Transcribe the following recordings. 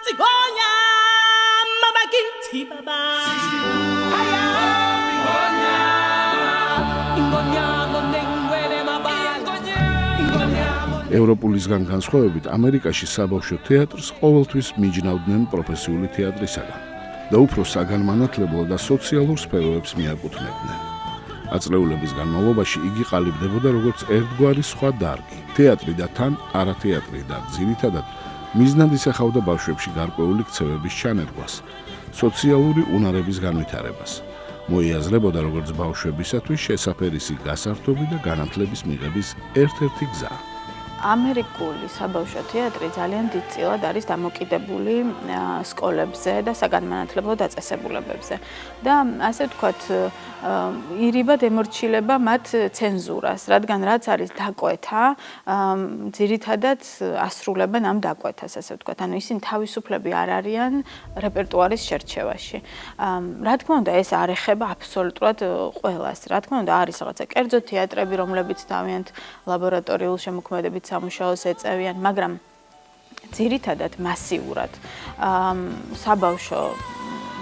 Zigonia, mama kinti baba. ევროპულისგან განსხვავებით ამერიკაში საბავშვო თეატრს ყოველთვის მიჯნავდნენ პროფესიული თეატრისაგან და უფრო საგანმანათლებლო და სოციალურ სფეროებს მიაკუთვნებდნენ. აწლეულების განმავლობაში იგი ყალიბდებოდა როგორც ერთგვარი სხვა დარგი, თეატრი და თან არათეატრი და ძირითადად მიზნად ისახავდა ბავშვებში გარკვეული ქცევების ჩანერგვას, სოციალური უნარების განვითარებას. მოიაზრებოდა როგორც ბავშვებისათვის შესაფერისი გასართობი და განათლების მიღების ერთ-ერთი გზა. ამერიკული საბავშვო თეატრი ძალიან დიდწილად არის დამოკიდებული სკოლებზე და საგანმანათლებლო დაწესებულებებზე. და ასე ვთქვათ, ირიბად ემორჩილება მათ ცენზურას, რადგან რაც არის დაკვეთა, ძირითადად ასრულებენ ამ დაკვეთას, ასე ვთქვათ. ანუ ისინი თავისუფლები არ არიან რეპერტუარის შერჩევაში. რა თქმა უნდა, ეს არ ეხება აბსოლუტურად ყველას. რა თქმა უნდა, არის რაღაცა კერძო თეატრები, რომლებიც თავიანთ ლაბორატორიულ შემოქმედებით სამუშაოს ეწევიან, მაგრამ ძირითადად მასიურად საბავშვო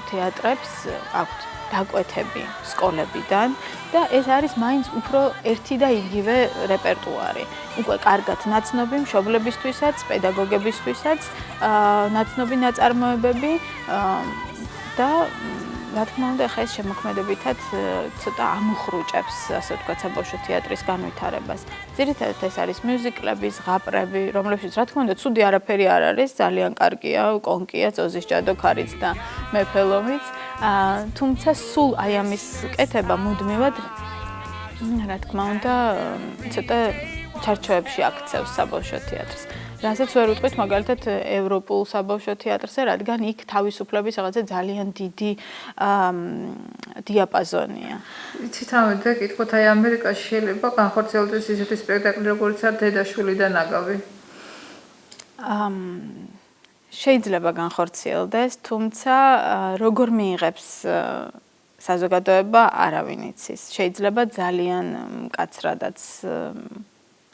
თეატრებს აქვთ დაკვეთები სკოლებიდან და ეს არის მაინც უფრო ერთი და იგივე რეპერტუარი. უკვე კარგად ნაცნობი მშობლებისთვისაც, პედაგოგებისთვისაც, ნაცნობი ნაწარმოებები და რა თქმა უნდა, ახლა ეს შემოქმედებითაც ცოტა ამუხრუჭებს, ასე ვთქვათ, საბავშვო თეატრის განვითარებას. ძირითადად ეს არის მიუზიკლები, ზღაპრები, რომლებშიც რა თქმა უნდა, ცუდი არაფერი არ არის, ძალიან კარგია, კონკია, ზოზის ჯადოქარიც და მეფელომიც. თუმცა სულ აი ამის კეთება მუდმივად, რა თქმა უნდა, ცოტა ჩარჩოებში აქცევს საბავშვო თეატრს. რასაც ვერ ვიტყვით მაგალითად ევროპულ საბავშვო თეატრზე, რადგან იქ თავისუფლების რაღაცა ძალიან დიდი დიაპაზონია. იცით ამით გითხოთ, აი ამერიკაში შეიძლება განხორციელდეს ისეთი სპექტაკლი, როგორც არის დედაშვილი და ნაგავი? შეიძლება განხორციელდეს, თუმცა როგორ მიიღებს საზოგადოება არავინ იცის. შეიძლება ძალიან მკაცრადაც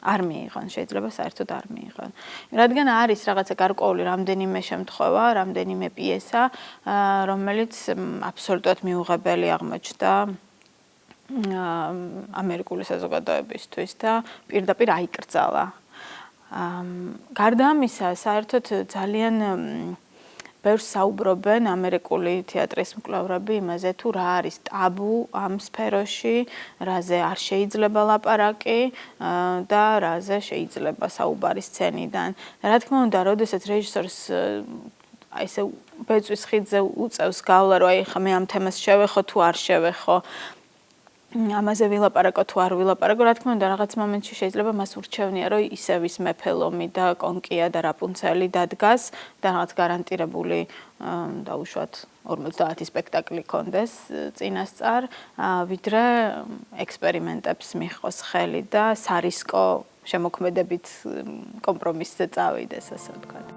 არ მიიღონ, შეიძლება საერთოდ არ მიიღონ. რადგან არის რაღაცა გარკვეული რამდენიმე შემთხვევა, რამდენიმე პიესა, რომელიც აბსოლუტურად მიუღებელი აღმოჩნდა ამერიკული საზოგადოებისთვის და პირდაპირ აიკრძალა. გარდა ამისა, საერთოდ ძალიან ბევრს საუბრობენ ამერიკული თეატრის მკვლევრები იმაზე, თუ რა არის ტაბუ ამ სფეროში, რაზე არ შეიძლება ლაპარაკი და რაზე შეიძლება საუბარი სცენიდან. რა თქმა უნდა, როდესაც რეჟისორს აი ესე ბეწვის ხიდზე უწევს გავლა, რომ აი ხა მე ამ თემას შევეხო თუ არ შევეხო, ამაზე ვილაპარაკო თუ არ ვილაპარაკო, რა თქმა უნდა, რაღაც მომენტში შეიძლება მას ურჩევნია, რომ ისევ ის მეფელომი და კონკია და რაპუნცელი დადგას და რაღაც გარანტირებული დაუშვათ 50 სპექტაკლი კონდეს წინასწარ, ვიდრე ექსპერიმენტებს მიჰყოს ხელი და სარისკო შემოქმედებით კომპრომისზე წავიდეს, ასე ვთქვათ.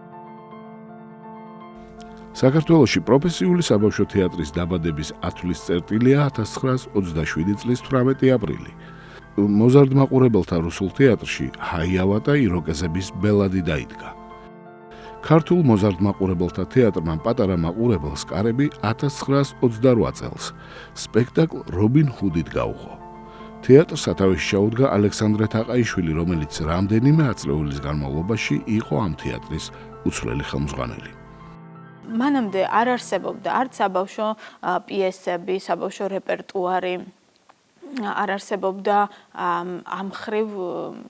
საქართველოში პროფესიული საბავშვო თეატრის დაბადების ათვლის წერტილია 1927 წლის 18 აპრილი. მოზარდ მაყურებელთა რუსულ თეატრში ჰაიავა და იროკეზების ბელადი დაიდგა. ქართულ მოზარდ მაყურებელთა თეატრმა პატარა მაყურებელს კარები 1928 წელს სპექტაკლ რობინ ჰუდით გაუღო. თეატრს სათავეში ჩაუდგა ალექსანდრე თაყაიშვილი, რომელიც რამდენიმე აწლეულის განმავლობაში იყო ამ თეატრის უცვლელი ხელმძღვანელი. მანამდე არ არსებობდა არც საბავშვო პიესები, საბავშვო რეპერტუარი, არ არსებობდა ამ ხრივ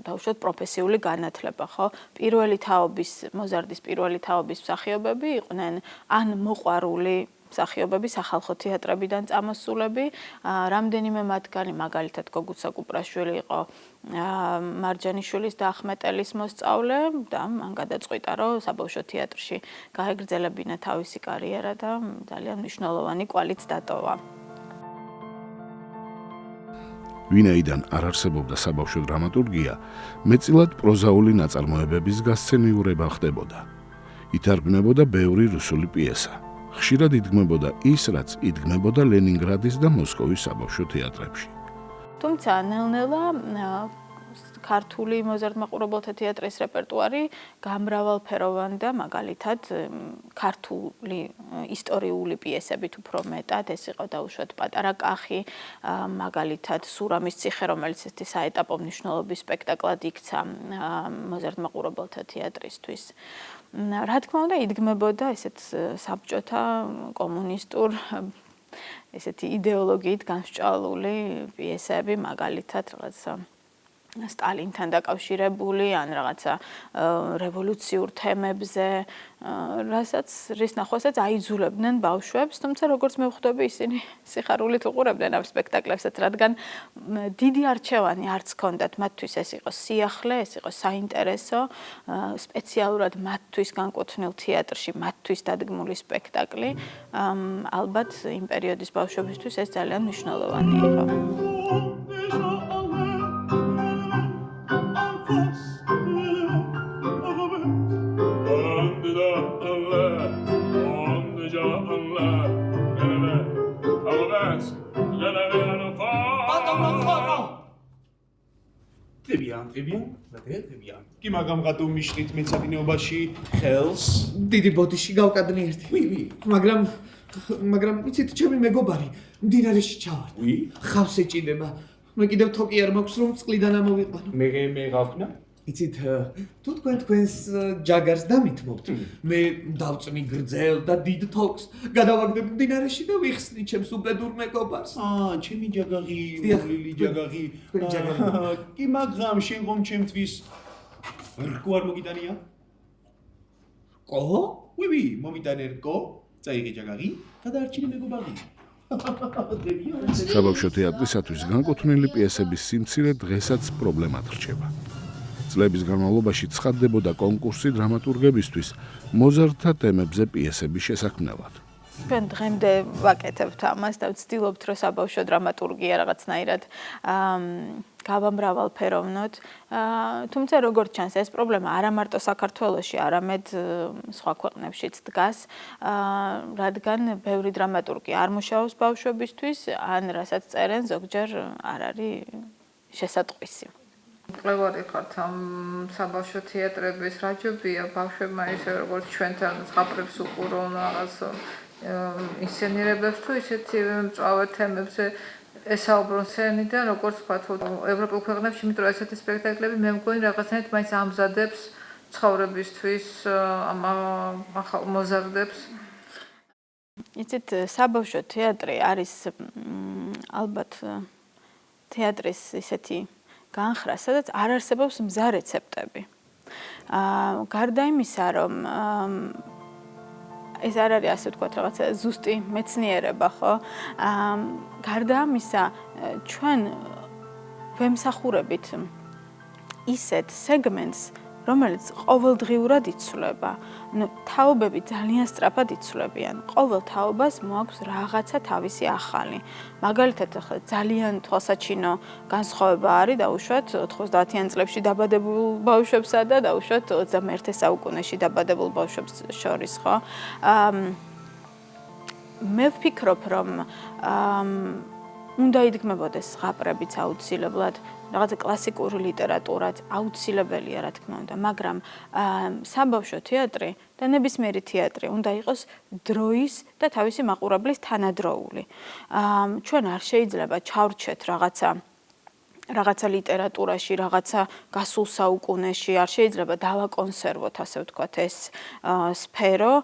დაუშვათ პროფესიული განათლება, ხო? პირველი თაობის, მოზარდის პირველი თაობის მსახიობები იყვნენ ან მოყვარული მსახიობები სახალხო თეატრებიდან წამოსულები, რამდენიმე მათგანი, მაგალითად გოგუცა კუპრაშვილი იყო მარჯანიშვილის და ახმეტელის მოსწავლე და მან გადაწყვიტა, რომ საბავშვო თეატრში გაეგრძელებინა თავისი კარიერა და ძალიან მნიშვნელოვანი კვალიც დატოვა. ვინაიდან არ არსებობდა საბავშვო დრამატურგია, მეტწილად პროზაული ნაწარმოებების გასცენიურება ხდებოდა. ითარგმნებოდა ბევრი რუსული პიესა. ხშირად იდგმებოდა ის, რაც იდგმებოდა ლენინგრადის და მოსკოვის საბავშვო თეატრებში. თუმცა ნელ-ნელა ქართული მოზარდ-მაყურებელთა თეატრის რეპერტუარი გამრავალფეროვანი და მაგალითად ქართული ისტორიული პიესებით უფრო მეტად, ეს იყო დაუშვათ პატარა კახი, მაგალითად სურამის ციხე, რომელიც ესეთი საეტაპო მნიშვნელობის სპექტაკლად იქცა მოზარდ-მაყურებელთა თეატრისთვის. რა თქმა უნდა, იდგმებოდა ესეთ საბჭოთა კომუნისტურ ესეთი იდეოლოგიით განსჭვალული პიესები, მაგალითად რაღაცა სტალინთან დაკავშირებული ან რაღაცა რევოლუციურ თემებზე, რის ნახვასაც აიძულებდნენ ბავშვებს, თუმცა როგორც მე ვხვდები, ისინი სიხარულით უყურებდნენ ამ სპექტაკლებსაც, რადგან დიდი არჩევანი არც ჰქონდათ მათთვის, ეს იყო სიახლე, ეს იყო საინტერესო, სპეციალურად მათთვის განკუთვნილ თეატრში, მათთვის დადგმული სპექტაკლი, ალბათ იმ პერიოდის ბავშვებისთვის ეს ძალიან მნიშვნელოვანი იყო. Très bien. Კი მაგამ რატომ მიშნით მეცადინეობაში ხელს? დიდი ბოდიში გავკადნი ერთი. მაგრამ იცით, ჩემი მეგობარი მდინარეში ჩავარდა. ხავს ეჭიდება. მე კიდევ თოკი არ მაქვს რომ წყლიდან ამოვიყვანო. მე გავხნა? იცით, თუ თქვენს ჯაგარს დამითმობთ, მე დავწნი გრძელ და დიდ თოკს, გადავაგდებ მდინარეში და ვიხსნი ჩემს უბედურ მეგობარს. ჩემი ჯაგარი, მოლილი ჯაგარი. კი მაგრამ შენ ხომ ჩემთვის რკო არ მოგიტანია? კო? მომიტანე რკო, წაიღე ჯაგარი და დაარჩინე მეგობარი. საბავშვო თეატრისათვის განკუთვნილი პიესების სიმცირე დღესაც პრობლემად რჩება. წლების განმავლობაში ცხადდებოდა კონკურსი დრამატურგებისთვის მოზარდთა თემებზე პიესების შესაქმნელად. ჩვენ დღემდე ვაკეთებთ ამას და ვცდილობთ, რომ საბავშვო დრამატურგია რაღაცნაირად გავამრავალფეროვნოთ. თუმცა როგორც ჩანს, ეს პრობლემა არა მარტო საქართველოში, არამედ სხვა ქვეყნებშიც დგას, რადგან ბევრი დრამატურგი არ მუშაობს ბავშვებისთვის, ან რასაც წერენ, ზოგჯერ არ არის შესატყვისი. მკვლევარი ხართ ამ საბავშვო თეატრების რაჯობია ბავშვებმა ისე როგორც ჩვენთან ზღაპრებს უყურონ რაღაც ინსცენირებებს თუ ისეთი მწვავე თემებზე ესაუბრონ სცენიდან როგორც ვთქვათ ევროპულ ქვეყნებში, იმიტომ რომ ესეთი სპექტაკლები მე მგონი რაღაცნაირად მაინც ამზადებს ცხოვრებისთვის ახალ მოზარდებს. იცით, საბავშვო თეატრი არის ალბათ თეატრის ისეთი განხრა, სადაც არ არსებობს მზა რეცეპტები. გარდა იმისა, რომ ეს არ არის ასე ვთქვათ რაღაცა ზუსტი მეცნიერება, ხო? გარდა ამისა, ჩვენ ვემსახურებით ისეთ სეგმენტს, რომელიც ყოველდღიურად იცვლება. თაობები ძალიან სწრაფად იცვლებიან. ყოველ თაობას მოაქვს რაღაცა თავისი ახალი. მაგალითად, ახლა ძალიან თვალსაჩინო განსხვავება არის დაუშვათ 90-იან წლებში დაბადებულ ბავშვებსა და დაუშვათ 21 საუკუნეში დაბადებულ ბავშვებს შორის, ხო? მე ვფიქრობ, რომ უნდა იდგმებოდეს ზღაპრებიც აუცილებლად, რაღაცა კლასიკური ლიტერატურაც აუცილებელია, რა თქმა უნდა, მაგრამ საბავშვო თეატრი და ნებისმიერი თეატრი უნდა იყოს დროის და თავისი მაყურებლის თანადროული. ჩვენ არ შეიძლება ჩავრჩეთ რაღაცა ლიტერატურაში, რაღაცა გასულ საუკუნეში, არ შეიძლება დავაკონსერვოთ, ასე ვთქვათ, ეს სფერო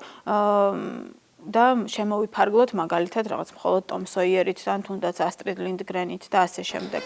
და შემოვიფარგლოთ მაგალითად რაღაც მხოლოდ ტომ სოიერით და თუნდაც ასტრიდ ლინდგრენით და ასე შემდეგ.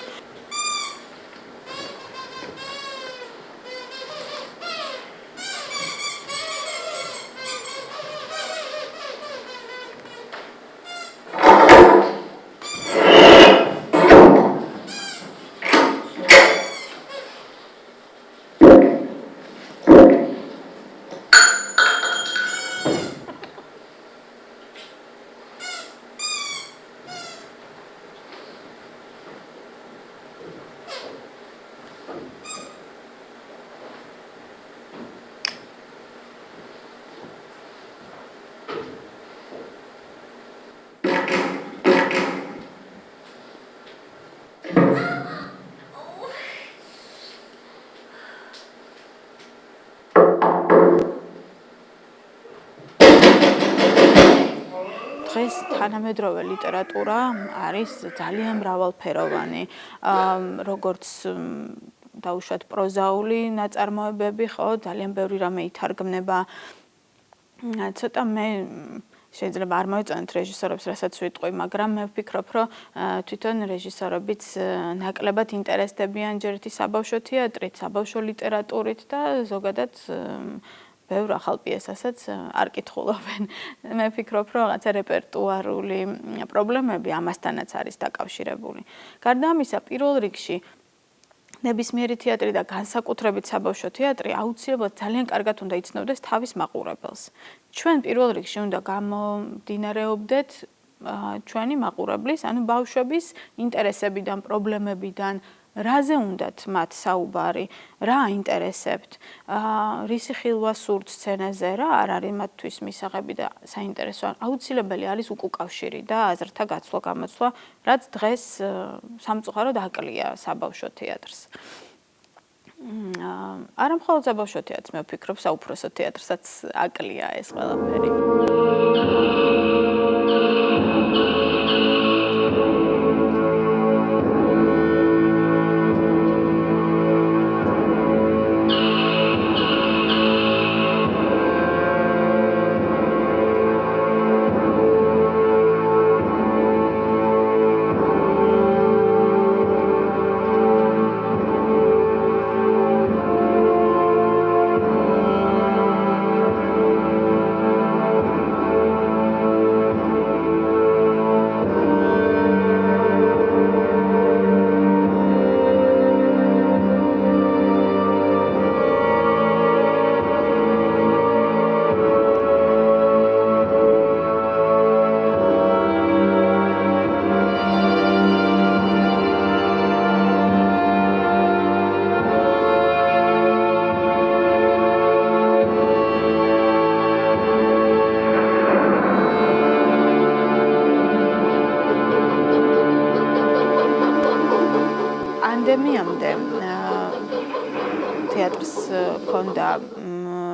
დღეს თანამედროვე ლიტერატურა არის ძალიან მრავალფეროვანი, როგორც დაუშვათ პროზაული ნაწარმოებები, ხო, ძალიან ბევრი რამე ითარგმნება. ცოტა მე შეიძლება არ მოეწონათ რეჟისორებს, რასაც ვიტყვი, მაგრამ მე ვფიქრობ, რომ თვითონ რეჟისორებიც ნაკლებად ინტერესდებიან ჯერ ერთი საბავშვო თეატრით, საბავშვო ლიტერატურით და ზოგადად ბევრ ახალ პიესასაც არ კითხულობენ. მე ვფიქრობ, რომ რაღაცა რეპერტუარული პრობლემები ამასთანაც არის დაკავშირებული. გარდა ამისა, პირველ რიგში ნებისმიერი თეატრი და განსაკუთრებით საბავშვო თეატრი აუცილებლად ძალიან კარგად უნდა იცნობდეს თავის მაყურებელს. ჩვენ პირველ რიგში უნდა გამომდინარეობდეთ ჩვენი მაყურებლის, ანუ ბავშვების ინტერესებიდან, პრობლემებიდან, რაზე უნდათ მათ საუბარი, რა აინტერესებთ, რისი ხილვა სურთ სცენაზე, რა არ არის მათთვის მისაღები და საინტერესო. აუცილებელი არის უკავშირი და აზრთა გაცვლა-გამოცვლა, რაც დღეს სამწუხაროდ აკლია საბავშვო თეატრს. არა მხოლოდ საბავშვო თეატრს, მე ვფიქრობ, საუფროსო თეატრსაც აკლია ეს ყველაფერი. პანდემიამდე თეატრს ჰქონდა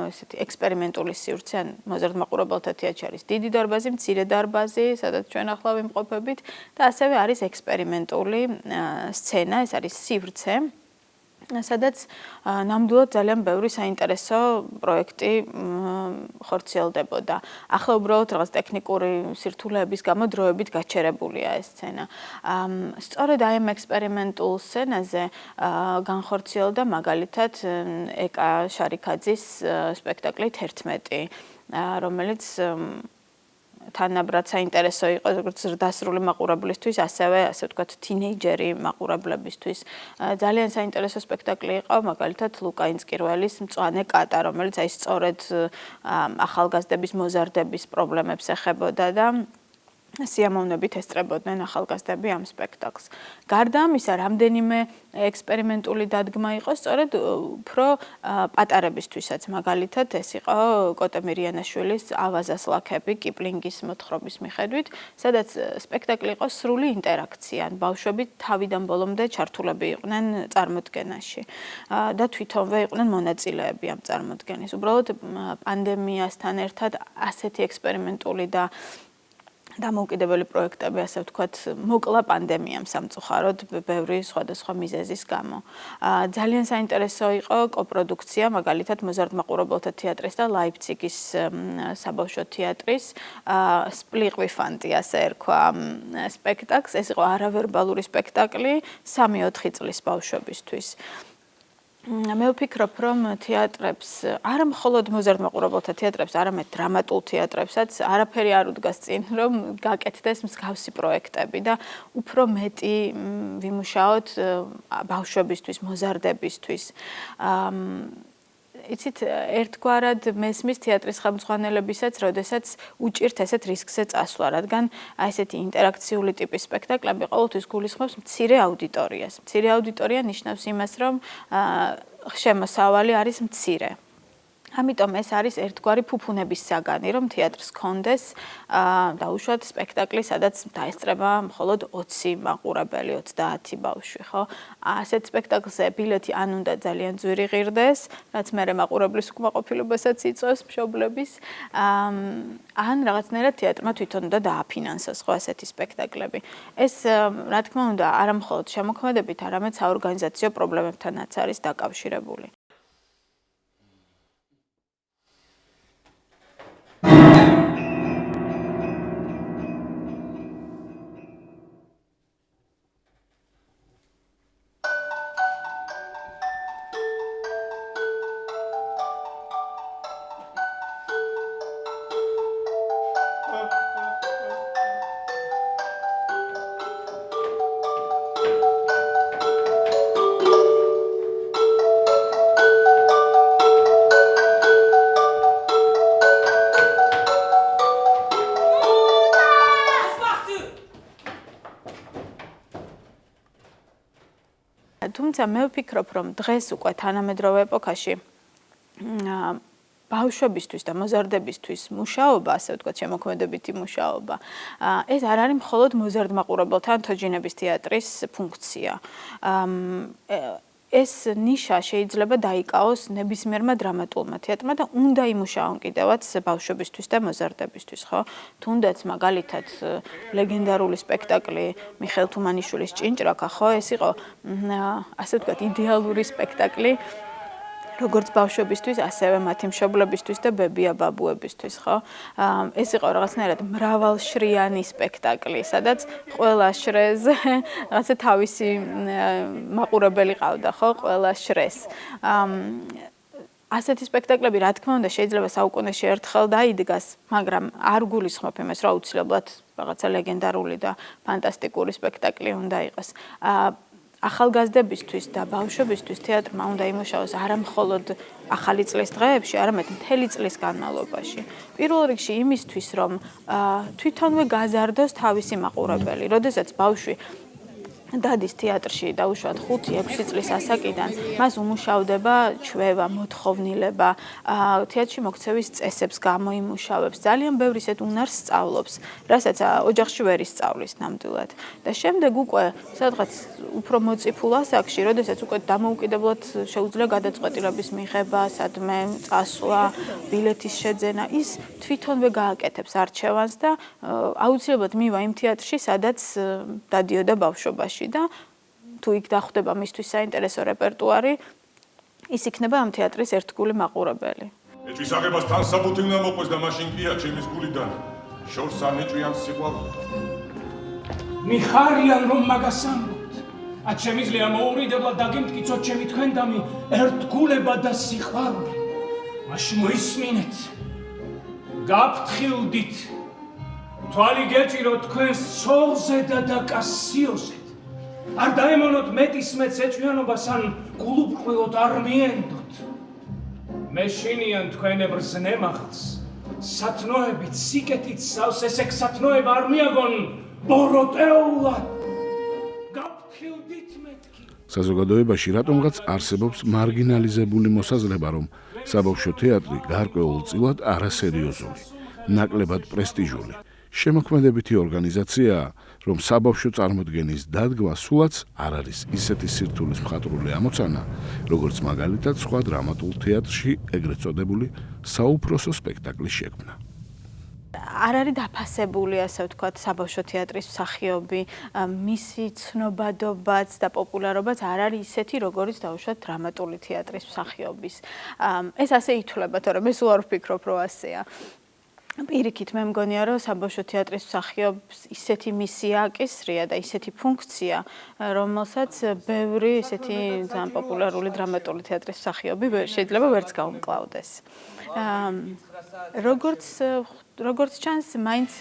ესეთი ექსპერიმენტული სივრცე, ან მოზარდ მაყურებელთა თეატრში არის დიდი დარბაზი, მცირე დარბაზი, სადაც ჩვენ ახლა ვიმყოფებით და ასევე არის ექსპერიმენტული სცენა, ეს არის სივრცე, სადაც ნამდვილად ძალიან ბევრი საინტერესო პროექტი ხორციელდებოდა. ახლა უბრალოდ რაღაც ტექნიკური სირთულეების გამო დროებით გაჩერებულია ეს სცენა. სწორედ აი ამ ექსპერიმენტულ სცენაზე განხორციელდა მაგალითად ეკა შარიქაძის სპექტაკლი 11, რომელიც თანაბრად საინტერესო იყო როგორც ზრდასრული მაყურებლისთვის, ასევე ასე ვთქვათ თინეიჯერი მაყურებლებისთვის. ძალიან საინტერესო სპექტაკლი იყო მაგალითად ლუკა ინსკირველის მწვანე კატა, რომელიც აი სწორედ ახალგაზრდების მოზარდების პრობლემებს ეხებოდა და სიამოვნებით ესწრებოდნენ ახალგაზრდები ამ სპექტაკლს. გარდა ამისა, რამდენიმე ექსპერიმენტული დადგმა იყო სწორედ უფრო პატარებისთვისაც. მაგალითად, ეს იყო კოტე მირიანაშვილის ავაზას ლაქები კიპლინგის მოთხრობის მიხედვით, სადაც სპექტაკლი იყო სრული ინტერაქცია. ბავშვები თავიდან ბოლომდე ჩართულები იყვნენ წარმოდგენაში და თვითონვე იყვნენ მონაწილეები ამ წარმოდგენის. უბრალოდ პანდემიასთან ერთად ასეთი ექსპერიმენტული და დამოუკიდებელი პროექტები, ასე ვთქვათ, მოკლა პანდემიამ სამწუხაროდ ბევრი სხვადასხვა მიზეზის გამო. ძალიან საინტერესო იყო კოპროდუქცია, მაგალითად მოზარდ მაყურებელთა თეატრის და ლაიფციგის საბავშვო თეატრის სპლიყვიფანტი, ასე ერქვა სპექტაკლს. ეს იყო არავერბალური სპექტაკლი 3-4 წლის ბავშვებისთვის. მე ვფიქრობ, რომ თეატრებს, არა მხოლოდ მოზარდ მაყურებელთა თეატრებს, არამედ დრამატულ თეატრებსაც არაფერი არ უდგას წინ, რომ გაკეთდეს მსგავსი პროექტები და უფრო მეტი ვიმუშაოთ ბავშვებისთვის, მოზარდებისთვის. იცით, ერთგვარად მესმის თეატრის ხელმძღვანელებისაც, როდესაც უჭირთ ესეთ რისკზე წასვლა, რადგან ესეთი ინტერაქციული ტიპის სპექტაკლები ყოველთვის გულისხმობს მცირე აუდიტორიას. მცირე აუდიტორია ნიშნავს იმას, რომ შემოსავალი არის მცირე. ამიტომ ეს არის ერთგვარი ფუფუნების საგანი, რომ თეატრს კონდეს დაუშვათ სპექტაკლი, სადაც დაესწრება მხოლოდ 20 მაყურებელი, 30 ბავშვი, ხო? ასეთ სპექტაკლზე ბილეთი ან უნდა ძალიან ძვირი ღირდეს, რაც მერე მაყურებლის უკმაყოფილებასაც იწვევს მშობლების, ან რაღაცნაირად თეატრმა თვითონ უნდა დააფინანსოს, ხო, ასეთი სპექტაკლები. ეს, რა თქმა უნდა, არა მხოლოდ შემოქმედებით, არამედ საორგანიზაციო პრობლემებთანაც არის დაკავშირებული. თუმცა მე ვფიქრობ, რომ დღეს უკვე თანამედროვე ეპოქაში ბავშვებისთვის და მოზარდებისთვის მუშაობა, ასე ვთქვათ, შემოქმედებითი მუშაობა, ეს არ არის მხოლოდ მოზარდ მაყურებელთან თოჯინების თეატრის ფუნქცია. ეს ნიშა შეიძლება დაიკავოს ნებისმიერმა დრამატულმა თეატრმა და უნდა იმუშაონ კიდევაც ბავშვებისთვის და მოზარდებისთვის, ხო? თუნდაც მაგალითად ლეგენდარული სპექტაკლი მიხეილ თუმანიშვილის ჭინჭრაკა, ხო? ეს იყო ასე ვთქვათ, იდეალური სპექტაკლი როგორც ბავშვებისთვის, ასევე მათი მშობლებისთვის და ბებია-ბაბუებისთვის, ხო? ეს იყო რაღაცნაირად მრავალშრიანი სპექტაკლი, სადაც ყველა შრეზე რაღაცა თავისი მაყურებელი ყავდა, ხო? ყველა შრეს. ასეთი სპექტაკლები, რა თქმა უნდა, შეიძლება საუკუნეში ერთხელ დაიდგას, მაგრამ არ გულისხმობ იმას, რომ აუცილებლად რაღაცა ლეგენდარული და ფანტასტიკური სპექტაკლი უნდა იყოს. ახალგაზრდებისთვის და ბავშვებისთვის თეატრმა უნდა იმუშაოს არა მხოლოდ ახალი წლის დღეებში, არამედ მთელი წლის განმავლობაში. პირველ რიგში იმისთვის, რომ თვითონვე გაზარდოს თავისი მაყურებელი, როდესაც ბავშვი დადის თეატრში დაუშვათ 5-6 წლის ასაკიდან, მას უმუშავდება ჩვევა, მოთხოვნილება, თეატრში მოქცევის წესებს გამოიმუშავებს, ძალიან ბევრ ისეთ უნარს სწავლობს, რასაც ოჯახში ვერ ისწავლის ნამდვილად. და შემდეგ უკვე სადღაც უფრო მოწიფულ ასაკში, როდესაც უკვე დამოუკიდებლად შეუძლია გადაწყვეტილების მიღება, სადმე წასვლა, ბილეთის შეძენა, ის თვითონვე გააკეთებს არჩევანს და აუცილებლად მივა იმ თეატრში, სადაც დადიოდა ბავშვობაში. და თუ იქ დახვდება მისთვის საინტერესო რეპერტუარი, ის იქნება ამ თეატრის ერთგული მაყურებელი. ეჭვის აღებას თან საბუთი უნდა მოყვეს და მაშინ კია ჩემის გულიდან შორს არ ნეჭვიან სიყვარული. მიხარიან რომ მაგას ამბობთ. ათ შემიძლია მოურიდებლად დაგემტკიცოთ ჩემი თქვენდამი ერთგულება და სიყვარული. მაშინ მოისმინეთ. გაფრთხილდით. თვალი გეჭირო თქვენს ცოლზე და დაკასიოზე. არ დაემონოთ მეტისმეტ ეჭვიანობას ან გულუბრყვილოდ არ მიენდოთ. მეშინიან თქვენებრ ზნემაღლს, სათნოებით, სიკეთით სავს ესექ სათნოება არ მიაგონ ბოროტეულად. გაფრთხილდით მეთქი. საზოგადოებაში რატომღაც არსებობს მარგინალიზებული მოსაზრება, რომ საბავშვო თეატრი გარკვეულწილად არასერიოზული, ნაკლებად პრესტიჟული, შემოქმედებითი ორგანიზაციაა, რომ საბავშვო წარმოდგენის დადგმა სულაც არ არის ისეთი სირთულის მხატვრული ამოცანა, როგორც მაგალითად სხვა დრამატულ თეატრში ეგრეთ წოდებული საუფროსო სპექტაკლის შექმნა. არ არის დაფასებული, ასე ვთქვათ, საბავშვო თეატრის მსახიობი, მისი ცნობადობაც და პოპულარობაც არ არის ისეთი, როგორც დაუშვათ დრამატული თეატრის მსახიობის. ეს ასე ითვლება, თორემ ეს უარ ვფიქრობ, რომ ასეა. პირიქით მე მგონია, რომ საბავშვო თეატრის მსახიობს ისეთი მისია აკისრია და ისეთი ფუნქცია, რომელსაც ბევრი ისეთი ძალიან პოპულარული დრამატული თეატრის მსახიობი შეიძლება ვერც გაუმკლავდეს. როგორც ჩანს, მაინც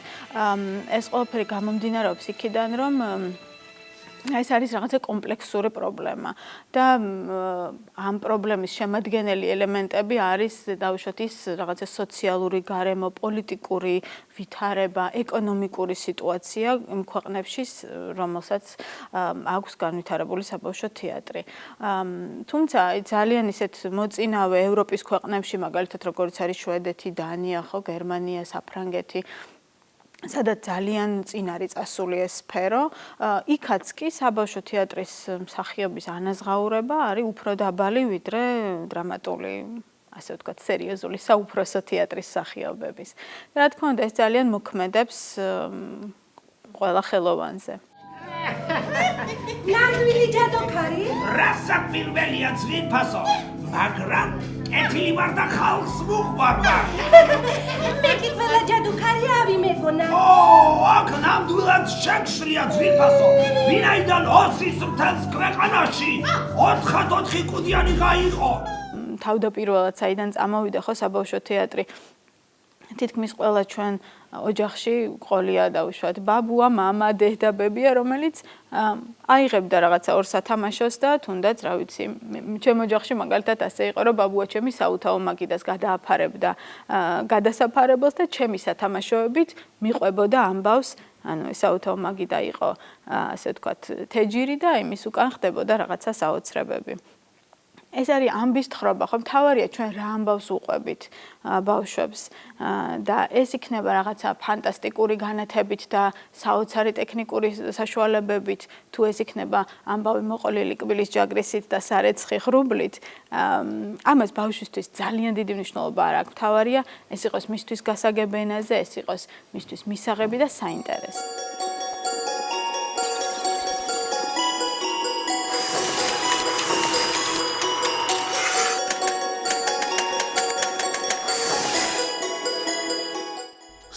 ეს ყველაფერი გამომდინარეობს იქიდან, რომ ეს არის რაღაცა კომპლექსური პრობლემა და ამ პრობლემის შემადგენელი ელემენტები არის დავუშვათ ის რაღაცა სოციალური, გარემო, პოლიტიკური ვითარება, ეკონომიკური სიტუაცია იმ ქვეყნებში, რომელსაც აქვს განვითარებული საბავშვო თეატრი. თუმცა ძალიან ისეთ მოწინავე ევროპის ქვეყნებში, მაგალითად როგორც არის შვედეთი, დანია, ხო, გერმანია, საფრანგეთი, სადაც ძალიან წინ არის წასული ეს სფერო, იქაც კი საბავშვო თეატრის მსახიობის ანაზღაურება არის უფრო დაბალი ვიდრე დრამატული, ასე ვთქვათ, სერიოზული საუფროსო თეატრის მსახიობების. რა თქმა უნდა, ეს ძალიან მოქმედებს ყველა ხელოვანზე. ნამდვილი ჯადოქარი? რასა პირველია ძვირფასო, მაგრამ კეთილი ვარ და ხალხს ვუყვარვარ. მე კი ყველა ჯადოქარი ავი მეგონა. აქ ნამდვილად შეგშრია ძვირფასო. ვინაიდან ოსის მთელს ქვეყანაში 4-4 კუდიანი გაიყო. თავდაპირველად საიდან წამოვიდა ხო საბავშვო თეატრი? თითქმის ყველა ჩვენ ოჯახში ყოლია დავუშვათ ბაბუა, მამა, დედა, ბებია, რომელიც აიღებდა რაღაცა ორ სათამაშოს და თუნდაც, რა ვიცი, ჩემ ოჯახში მაგალითად ასე იყო, რომ ბაბუა ჩემი საუთაო მაგიდას გადააფარებდა გადასაფარებელს და ჩემი სათამაშოებით მიყვებოდა ამბავს, ანუ საუთაო მაგიდა იყო, ასე ვთქვათ, თეჯირი და იმის უკან ხდებოდა რაღაცა საოცრებები. ეს არის ამბის თხრობა, ხო? მთავარია ჩვენ რა ამბავს უყვებით ბავშვებს და ეს იქნება რაღაცა ფანტასტიკური განათებით და საოცარი ტექნიკური საშუალებებით, თუ ეს იქნება ამბავი მოყოლილი კბილის ჯაგრისით და სარეცხი ღრუბლით, ამას ბავშვისთვის ძალიან დიდი მნიშვნელობა არ აქვს. მთავარია ეს იყოს მისთვის გასაგებ ენაზე, ეს იყოს მისთვის მისაღები და საინტერესო.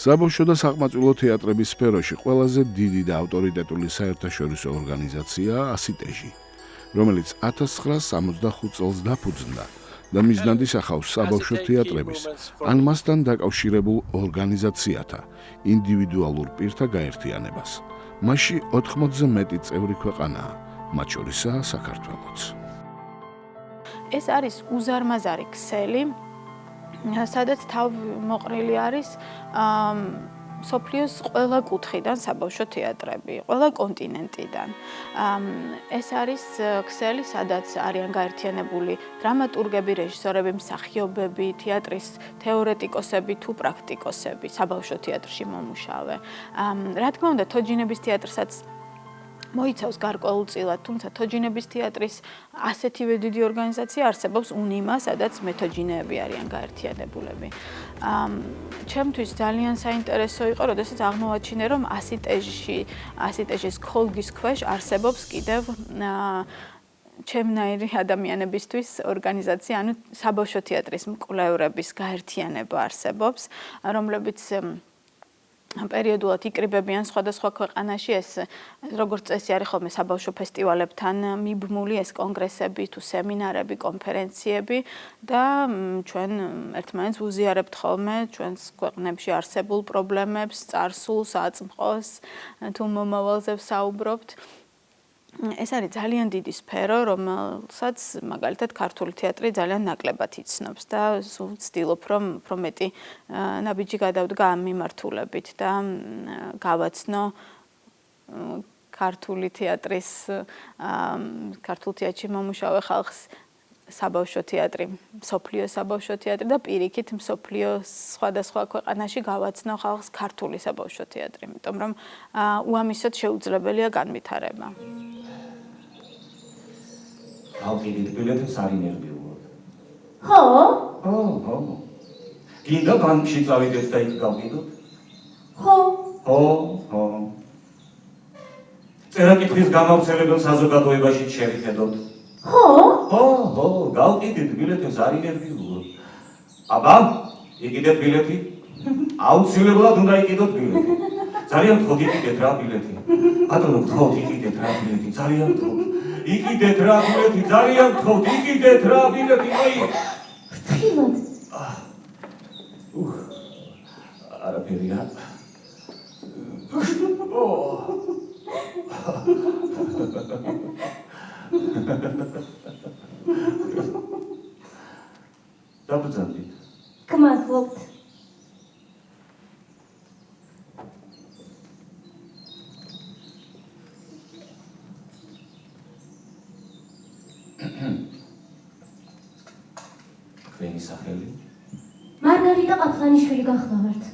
საბავშვო და საყმაწვილო თეატრების სფეროში ყველაზე დიდი და ავტორიტეტული საერთაშორისო ორგანიზაცია ასიტეჟი, რომელიც 1965 წელს დაფუძნდა და მიზნად ისახავს საბავშვო თეატრების ან მასთან დაკავშირებულ ორგანიზაციათა ინდივიდუალურ პირთა გაერთიანებას. მასში 80-ზე მეტი წევრი ქვეყანაა, მათ შორისაა საქართველოც. ეს არის უზარმაზარი ქსელი, სადაც თავმოყრილი არის სოფლიოს ყველა კუთხიდან საბავშვო თეატრები, ყველა კონტინენტიდან. ეს არის ქსელი, სადაც არიან გაერთიანებული დრამატურგები, რეჟისორები, მსახიობები, თეატრის თეორეტიკოსები თუ პრაქტიკოსები, საბავშვო თეატრში მომუშავე. რა თქმა უნდა, თოჯინების თეატრსაც მოიცავს გარკვეულწილად, თუმცა თოჯინების თეატრის ასეთივე დიდი ორგანიზაცია არსებობს უნიმა, სადაც მეთოჯინეები არიან გაერთიანებულები. ჩემთვის ძალიან საინტერესო იყო, როდესაც აღმოვაჩინე, რომ ასიტეჟის ქოლგის ქვეშ არსებობს კიდევ ჩემნაირი ადამიანებისთვის ორგანიზაცია, ანუ საბავშვო თეატრის მკვლევრების გაერთიანება არსებობს, რომლებიც პერიოდულად იკრიბებიან სხვადასხვა ქვეყანაში, ეს როგორც წესი არის ხოლმე საბავშვო ფესტივალებთან მიბმული ეს კონგრესები თუ სემინარები, კონფერენციები და ჩვენ ერთმანეთს ვუზიარებთ ხოლმე ჩვენს ქვეყნებში არსებულ პრობლემებს, წარსულს, აწმყოს, თუ მომავალზე ვსაუბრობთ. ეს არის ძალიან დიდი სფერო, რომელსაც მაგალითად ქართული თეატრი ძალიან ნაკლებად იცნობს და ვცდილობ, რომ მეტი ნაბიჯი გადავდგა ამ მიმართულებით და გავაცნო ქართული თეატრის ქართულ თეატრში მომუშავე ხალხს საბავშვო თეატრი, მსოფლიო საბავშვო თეატრი და პირიქით მსოფლიოს სხვადასხვა ქვეყანაში გავაცნო ხალხს ქართული საბავშვო თეატრი, იმიტომ რომ უამისოდ შეუძლებელია განვითარება. ავყიდით ბილეთებს არ ინერვიულობ. ხო? ხო. გინდა ბანკში წავიდეთ და იქ გავყიდოთ? ხო. ხო. წერა-კითხვის გამავრცელებელ საზოგადოებაში შევიხედოთ. ხო? ხო, გავყიდით ბილეთებს არ ინერვიულობ. აბა, იყიდეთ ბილეთი? აუცილებლად უნდა იყიდოთ ბილეთი. ძალიან გთხოვთ, იყიდეთ რა ბილეთი. ბატონო, გთხოვთ, იყიდეთ რა ბილეთი, ძალიან გთხოვთ. იყიდეთ რა ბილეთი, ძალიან გთხოვთ, იყიდეთ რა ბილეთი, აი. ფრთხილად. არაფერია. დაბრძანდით. გმადლობთ. თქვენი სახელი? მარგარიტა ყაფლანიშვილი გახლავართ.